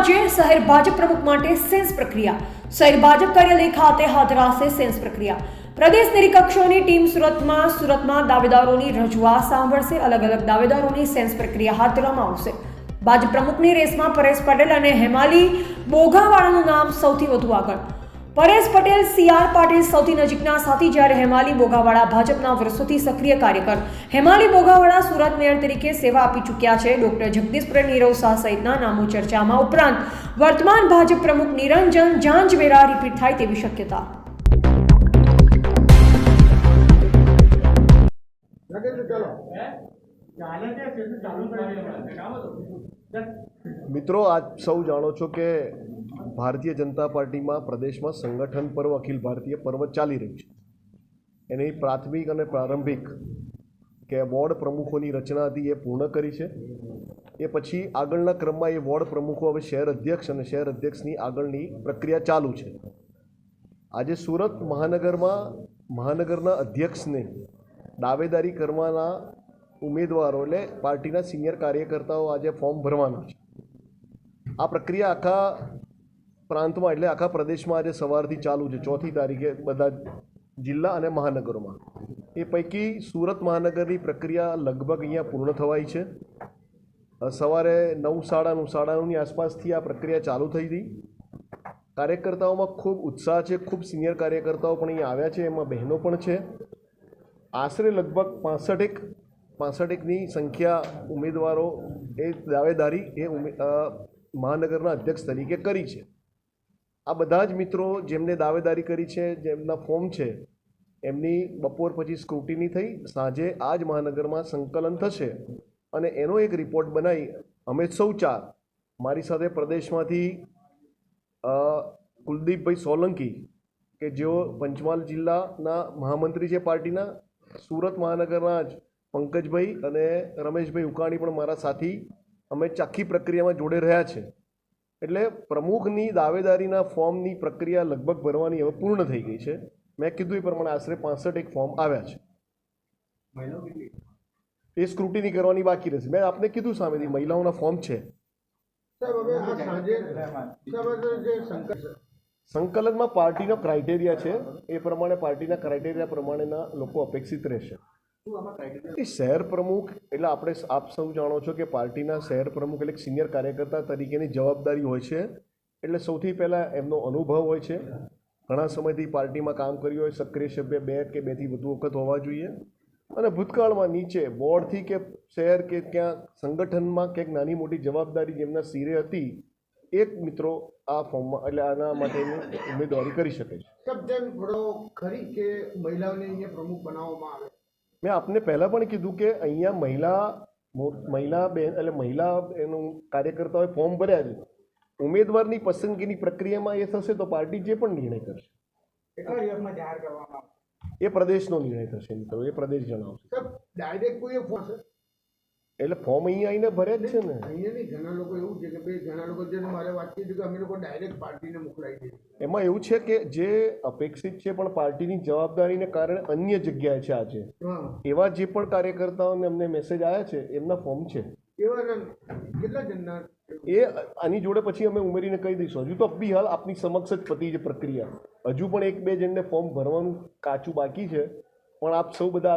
આજે શહેર ભાજપ પ્રમુખ માટે સેન્સ પ્રક્રિયા. શહેર ભાજપ કાર્યાલય ખાતે હાથ ધરાશે સેન્સ પ્રક્રિયા. પ્રદેશ નિરીક્ષકોની ટીમ સુરતમાં દાવેદારોની રજૂઆત સાંભળશે. અલગ અલગ દાવેદારોની સેન્સ પ્રક્રિયા હાથ ધરવામાં આવશે. ભાજપ પ્રમુખની રેસમાં પરેશ પટેલ અને હેમાલી બોઘાવાળાનું નામ સૌથી વધુ આગળ. પરેશ પટેલ, CR પાટીલ સૌથી નજીકના સાથી, જ્યારે હેમાલી બોઘાવાળા ભાજપના વર્ષોથી સક્રિય કાર્યકર. હેમાલી બોઘાવાળા સુરત મેયર તરીકે સેવા આપી ચૂક્યા છે. ડોક્ટર જગદીશ પ્રેમ, નીરવ શાહ સહિતના નામો ચર્ચામાં. ઉપરાંત વર્તમાન ભાજપ પ્રમુખ નિરંજન ઝાંઝમેરા રિપીટ થાય તેવી શક્યતા. મિત્રો, આપ સૌ જાણો છો કે ભારતીય જનતા પાર્ટીમાં પ્રદેશમાં સંગઠન પર્વ, અખિલ ભારતીય પર્વ ચાલી રહ્યું છે. એની પ્રાથમિક અને પ્રારંભિક કે વોર્ડ પ્રમુખોની રચના હતી એ પૂર્ણ કરી છે. એ પછી આગળના ક્રમમાં એ વોર્ડ પ્રમુખો હવે શહેર અધ્યક્ષ અને શહેર અધ્યક્ષની આગળની પ્રક્રિયા ચાલુ છે. આજે સુરત મહાનગરના અધ્યક્ષને દાવેદારી કરવાના ઉમેદવારો એટલે પાર્ટીના સિનિયર કાર્યકર્તાઓ આજે ફોર્મ ભરવાના છે. આ પ્રક્રિયા આખા પ્રાંતમાં એટલે આખા પ્રદેશમાં આજે સવારથી ચાલુ છે. 4મી તારીખે બધા જિલ્લા અને મહાનગરોમાં. એ પૈકી સુરત મહાનગરની પ્રક્રિયા લગભગ અહીંયા પૂર્ણ થવાઈ છે. સવારે 9:30ની આસપાસથી આ પ્રક્રિયા ચાલુ થઈ હતી. કાર્યકર્તાઓમાં ખૂબ ઉત્સાહ છે. ખૂબ સિનિયર કાર્યકર્તાઓ પણ અહીંયા આવ્યા છે. એમાં બહેનો પણ છે. આશરે લગભગ 65ની સંખ્યા ઉમેદવારો એ દાવેદારી મહાનગરના અધ્યક્ષ તરીકે કરી છે. આ બધા જ મિત્રો જેમને દાવેદારી કરી છે, જેમના ફોર્મ છે, એમની બપોર પછી સ્ક્રુટિની થઈ સાંજે આ જ મહાનગરમાં સંકલન થશે અને એનો એક રિપોર્ટ બનાવી અમે સૌ 4 મારી સાથે પ્રદેશમાંથી કુલદીપભાઈ સોલંકી કે જેઓ પંચમહાલ જિલ્લાના મહામંત્રી છે પાર્ટીના, સુરત મહાનગરના જ પંકજભાઈ અને રમેશભાઈ ઉકાણી પણ મારા સાથી, અમે આખી પ્રક્રિયામાં જોડે રહ્યા છે. એટલે પ્રમુખની દાવેદારીના ફોર્મની પ્રક્રિયા લગભગ ભરવાની હવે પૂર્ણ થઈ ગઈ છે. મેં કીધું એ પ્રમાણે આશરે 65 ફોર્મ આવ્યા છે. એ સ્ક્રુટિની કરવાની બાકી રહેશે. મેં આપને કીધું સામેથી મહિલાઓના ફોર્મ છે. સંકલનમાં પાર્ટીનો ક્રાઇટેરિયા છે. એ પ્રમાણે પાર્ટીના ક્રાઇટેરિયા પ્રમાણેના લોકો અપેક્ષિત રહેશે. શહેર પ્રમુખ એટલે આપણે આપ સૌ જાણો છો કે પાર્ટીના શહેર પ્રમુખ એટલે સિનિયર કાર્યકર્તા તરીકેની જવાબદારી હોય છે. એટલે સૌથી પહેલાં એમનો અનુભવ હોય છે. ઘણા સમયથી પાર્ટીમાં કામ કર્યું હોય, સક્રિય સભ્ય 2 કે 2થી વધુ વખત હોવા જોઈએ. અને ભૂતકાળમાં નીચે બોર્ડથી કે શહેર કે ક્યાં સંગઠનમાં ક્યાંક નાની મોટી જવાબદારી જેમના સિરે હતી, એક મિત્રો આ ફોર્મમાં એટલે આના માટેની ઉમેદવારી કરી શકે છે. ખરી કે મહિલાઓને અહીંયા પ્રમુખ બનાવવામાં આવે. મેં આપને પહેલાં પણ કીધું કે અહીંયા મહિલા એનું કાર્યકર્તાઓએ ફોર્મ ભર્યા છે. ઉમેદવારની પસંદગીની પ્રક્રિયામાં એ થશે તો પાર્ટી જે પણ નિર્ણય કરશે એ પ્રદેશનો નિર્ણય થશે. મિત્રો એ પ્રદેશ જણાવશે. ડાયરેક્ટ કોઈ ફોર્મ એટલે ફોર્મ અહીંયા આવીને ભર્યા જ છે ને. અહીંયા નહીં, ઘણા લોકો એવું છે કે ભાઈ ઘણા લોકો જે મારે વાત કરી કે અમે લોકો ડાયરેક્ટ પાર્ટીને મોકલાવી દઈએ. એમાં એવું છે કે જે અપેક્ષિત છે પણ પાર્ટીની જવાબદારીને કારણે અન્ય જગ્યાએ છે આજે એવા જે પણ કાર્યકર્તાઓને અમને મેસેજ આવ્યા છે એમના ફોર્મ છે. કેટલા જણના એ આની જોડે પછી અમે ઉમેરીને કહી દઈશું. હજુ તો બી હાલ આપની સમક્ષ જ પતી છે પ્રક્રિયા. હજુ પણ 1-2 જણને ફોર્મ ભરવાનું કાચું બાકી છે. પણ આપ સૌ બધા